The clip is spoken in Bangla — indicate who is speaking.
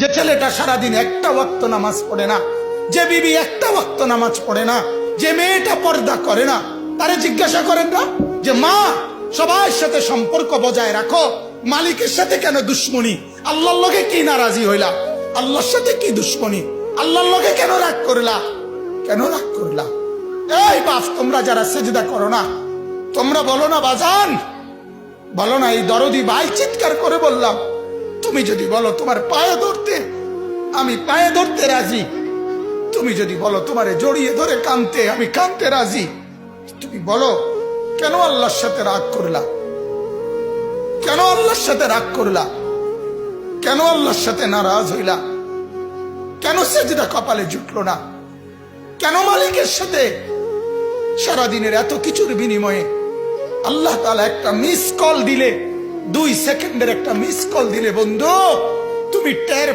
Speaker 1: যে ছেলেটা সারাদিন একটা ওয়াক্ত নামাজ পড়ে না, যে বিবি একটা ওয়াক্ত নামাজ পড়ে না, যে মেয়েটা পর্দা করে না, তারে জিজ্ঞাসা করেন না যে মা সবার সাথে সম্পর্ক বজায় রাখো, মালিকের সাথে কেন দুশ্মনী? আল্লাহর লগে কি নারাজি হইলা? আল্লাহর সাথে কি দুশ্মনী? আল্লাহর লগে কেন রাগ করলা? কেন রাগ করলা? এই বাপ, তোমরা যারা সেজদা করো না, তোমরা বলো না বাজান, বলো না, এই দরদি ভাই চিৎকার করে বললাম, তুমি যদি বলো তোমার পায়ে ধরতে, আমি পায়ে ধরতে রাজি। তুমি যদি বলো তোমারে জড়িয়ে ধরে কাঁদতে, আমি কাঁদতে রাজি। তুমি বলো কেন আল্লাহর সাথে রাগ করলা? কেন আল্লাহর সাথে রাগ করলা? কেন আল্লাহর সাথে নারাজ হইলা? কেন সেজদা কপালে জুটলো না? কেন মালিকের সাথে সারাদিনের এত কিছুর বিনিময়ে আল্লাহ তাআলা একটা মিস কল দিলে, 2 সেকেন্ডের একটা মিস কল দিলে বন্ধু তুমি টের